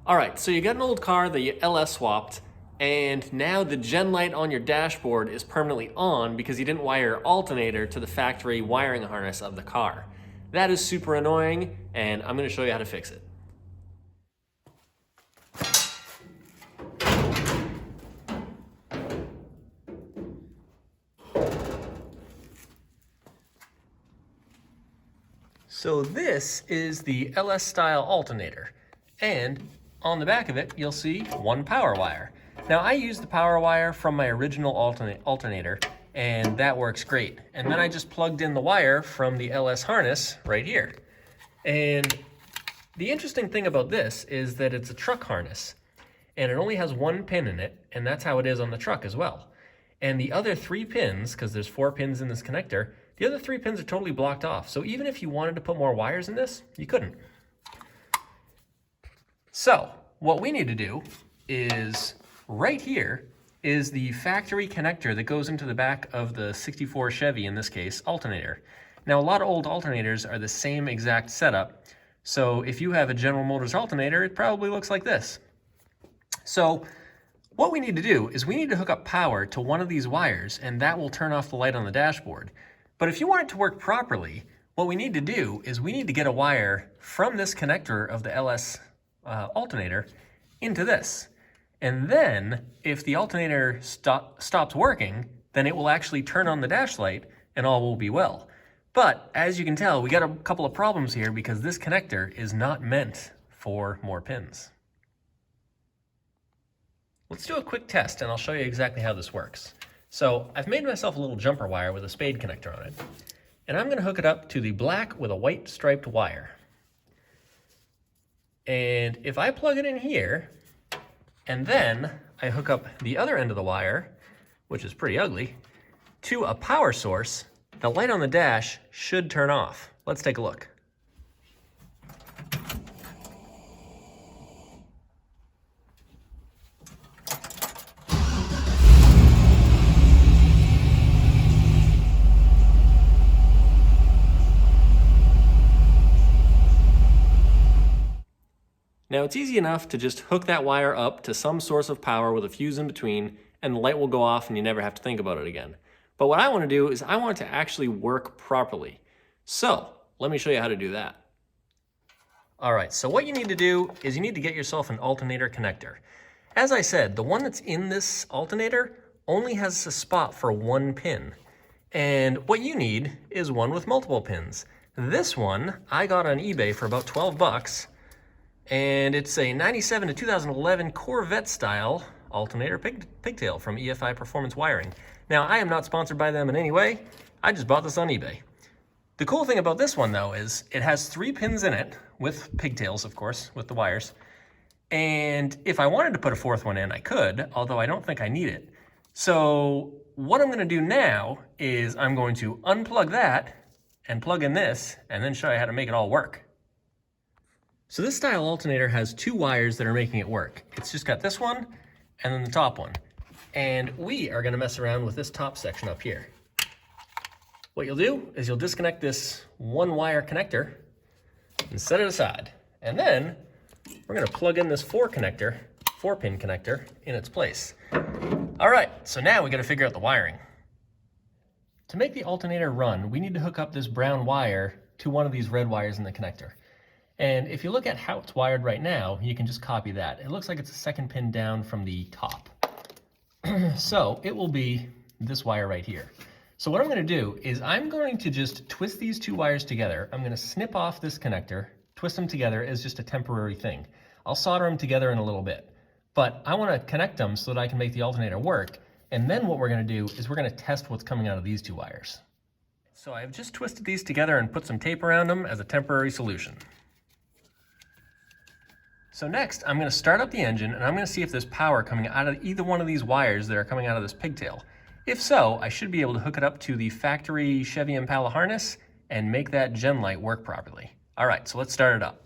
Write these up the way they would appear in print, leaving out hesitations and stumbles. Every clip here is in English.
All right, so you got an old car that you LS swapped, and now the gen light on your dashboard is permanently on because you didn't wire your alternator to the factory wiring harness of the car. That is super annoying, and I'm gonna show you how to fix it. So this is the LS style alternator, and on the back of it you'll see one power wire. Now I use the power wire from my original alternator, and that works great. And then I just plugged in the wire from the LS harness right here. And the interesting thing about this is that it's a truck harness, and it only has one pin in it, and that's how it is on the truck as well. And the other 3 pins, because there's 4 pins in this connector, the other 3 pins are totally blocked off. So even if you wanted to put more wires in this, you couldn't. So what we need to do is, right here is the factory connector that goes into the back of the 64 Chevy, in this case, alternator. Now a lot of old alternators are the same exact setup. So if you have a General Motors alternator, it probably looks like this. So what we need to do is we need to hook up power to one of these wires, and that will turn off the light on the dashboard. But if you want it to work properly, what we need to do is we need to get a wire from this connector of the LS alternator into this. And then if the alternator stops working, then it will actually turn on the dash light and all will be well. But as you can tell, we got a couple of problems here because this connector is not meant for more pins. Let's do a quick test and I'll show you exactly how this works. So I've made myself a little jumper wire with a spade connector on it, and I'm going to hook it up to the black with a white striped wire. And if I plug it in here, and then I hook up the other end of the wire, which is pretty ugly, to a power source, the light on the dash should turn off. Let's take a look. Now it's easy enough to just hook that wire up to some source of power with a fuse in between, and the light will go off and you never have to think about it again. But what I want to do is I want it to actually work properly. So let me show you how to do that. All right, so what you need to do is you need to get yourself an alternator connector. As I said, the one that's in this alternator only has a spot for 1 pin. And what you need is one with multiple pins. This one I got on eBay for about 12 bucks. And it's a 97 to 2011 Corvette style alternator pigtail from EFI Performance Wiring. Now, I am not sponsored by them in any way. I just bought this on eBay. The cool thing about this one, though, is it has 3 pins in it, with pigtails, of course, with the wires. And if I wanted to put a 4th one in, I could, although I don't think I need it. So what I'm going to do now is I'm going to unplug that and plug in this, and then show you how to make it all work. So this style alternator has 2 wires that are making it work. It's just got this one and then the top one. And we are gonna mess around with this top section up here. What you'll do is you'll disconnect this 1 wire connector and set it aside. And then we're gonna plug in this 4-pin connector in its place. All right, so now we gotta figure out the wiring. To make the alternator run, we need to hook up this brown wire to one of these red wires in the connector. And if you look at how it's wired right now, you can just copy that. It looks like it's a 2nd pin down from the top. So it will be this wire right here. So what I'm going to do is I'm going to just twist these 2 wires together. I'm going to snip off this connector, twist them together as just a temporary thing. I'll solder them together in a little bit. But I want to connect them so that I can make the alternator work. And then what we're going to do is we're going to test what's coming out of these 2 wires. So I've just twisted these together and put some tape around them as a temporary solution. So next, I'm going to start up the engine and I'm going to see if there's power coming out of either one of these wires that are coming out of this pigtail. If so, I should be able to hook it up to the factory Chevy Impala harness and make that gen light work properly. All right, so let's start it up.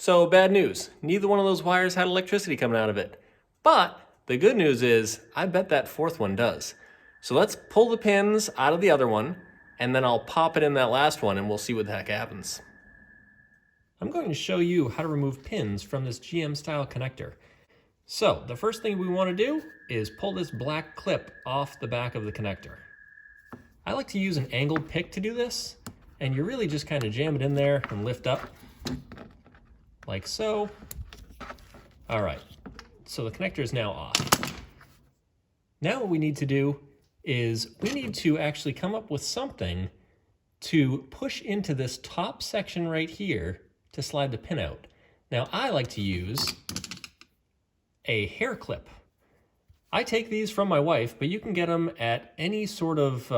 So bad news, neither one of those wires had electricity coming out of it. But the good news is, I bet that fourth one does. So let's pull the pins out of the other one, and then I'll pop it in that last one and we'll see what the heck happens. I'm going to show you how to remove pins from this GM style connector. So the first thing we want to do is pull this black clip off the back of the connector. I like to use an angled pick to do this, and you really just kind of jam it in there and lift up, like so. All right, so the connector is now off. Now what we need to do is we need to actually come up with something to push into this top section right here to slide the pin out. Now I like to use a hair clip. I take these from my wife, but you can get them at any sort of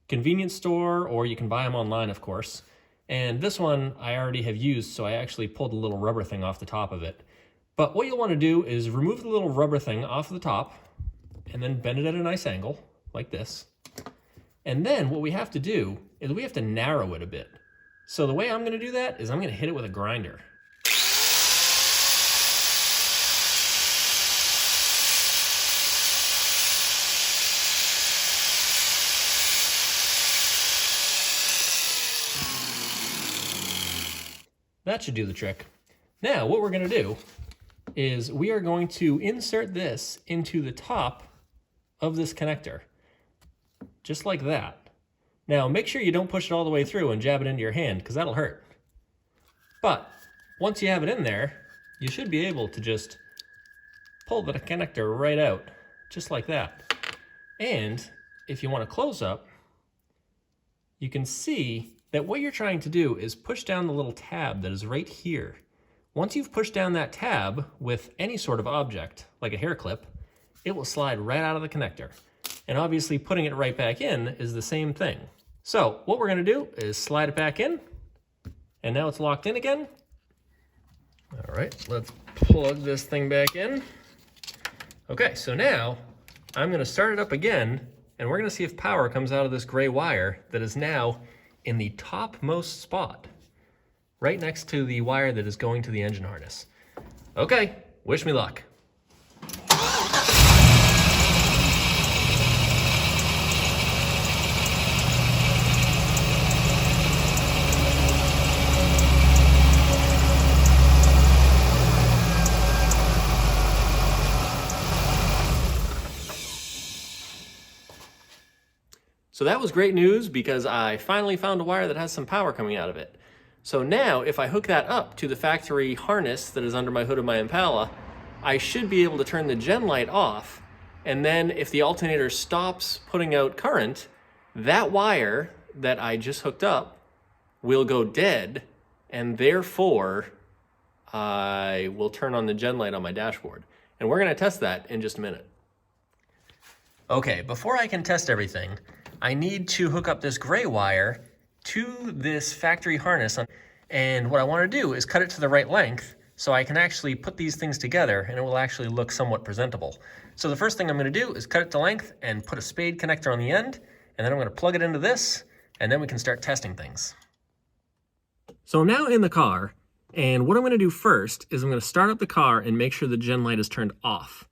convenience store, or you can buy them online, of course. And this one I already have used, so I actually pulled a little rubber thing off the top of it. But what you'll want to do is remove the little rubber thing off the top and then bend it at a nice angle, like this. And then what we have to do is we have to narrow it a bit. So the way I'm going to do that is I'm going to hit it with a grinder. That should do the trick. Now what we're going to do is we are going to insert this into the top of this connector, just like that. Now make sure you don't push it all the way through and jab it into your hand, because that'll hurt. But once you have it in there, you should be able to just pull the connector right out, just like that. And if you want to close up, you can see that what you're trying to do is push down the little tab that is right here. Once you've pushed down that tab with any sort of object, like a hair clip, it will slide right out of the connector. And obviously putting it right back in is the same thing. So what we're gonna do is slide it back in, and now it's locked in again. All right, let's plug this thing back in. Okay, so now I'm gonna start it up again, and we're gonna see if power comes out of this gray wire that is now in the topmost spot, right next to the wire that is going to the engine harness. Okay, wish me luck. So that was great news, because I finally found a wire that has some power coming out of it. So now if I hook that up to the factory harness that is under my hood of my Impala, I should be able to turn the gen light off, and then if the alternator stops putting out current, that wire that I just hooked up will go dead, and therefore I will turn on the gen light on my dashboard. And we're gonna test that in just a minute. Okay, before I can test everything, I need to hook up this gray wire to this factory harness. And what I want to do is cut it to the right length so I can actually put these things together and it will actually look somewhat presentable. So the first thing I'm going to do is cut it to length and put a spade connector on the end, and then I'm going to plug it into this, and then we can start testing things. So I'm now in the car, and what I'm going to do first is I'm going to start up the car and make sure the gen light is turned off.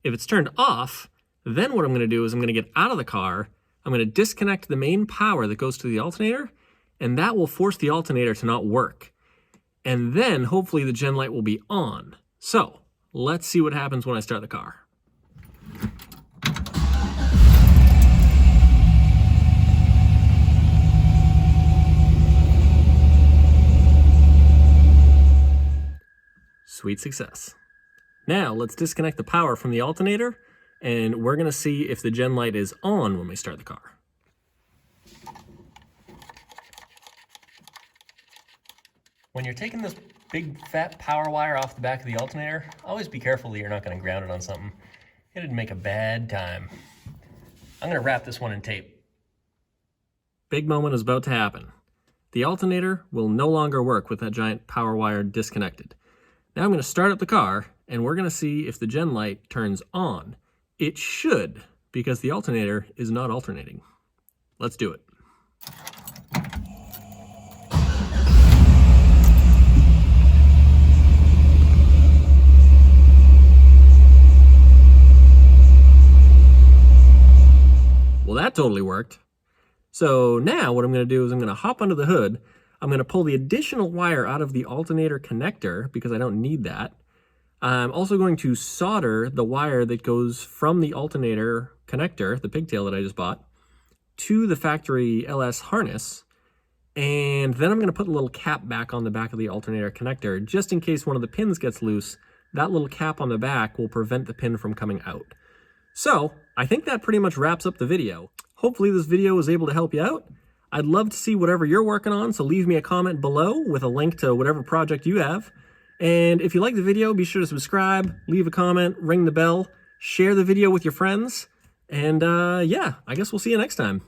If it's turned off, then what I'm going to do is I'm going to get out of the car, I'm going to disconnect the main power that goes to the alternator, and that will force the alternator to not work. And then hopefully the gen light will be on. So let's see what happens when I start the car. Sweet success. Now let's disconnect the power from the alternator, and we're gonna see if the gen light is on when we start the car. When you're taking this big fat power wire off the back of the alternator, always be careful that you're not gonna ground it on something. It'd make a bad time. I'm gonna wrap this one in tape. Big moment is about to happen. The alternator will no longer work with that giant power wire disconnected. Now I'm gonna start up the car, and we're gonna see if the gen light turns on. It should, because the alternator is not alternating. Let's do it. that totally worked. So now what I'm going to do is I'm going to hop under the hood. I'm going to pull the additional wire out of the alternator connector because I don't need that. I'm also going to solder the wire that goes from the alternator connector, the pigtail that I just bought, to the factory LS harness. And then I'm going to put a little cap back on the back of the alternator connector just in case one of the pins gets loose. That little cap on the back will prevent the pin from coming out. So I think that pretty much wraps up the video. Hopefully this video was able to help you out. I'd love to see whatever you're working on, so leave me a comment below with a link to whatever project you have. And if you like the video, be sure to subscribe, leave a comment, ring the bell, share the video with your friends, and yeah, I guess we'll see you next time.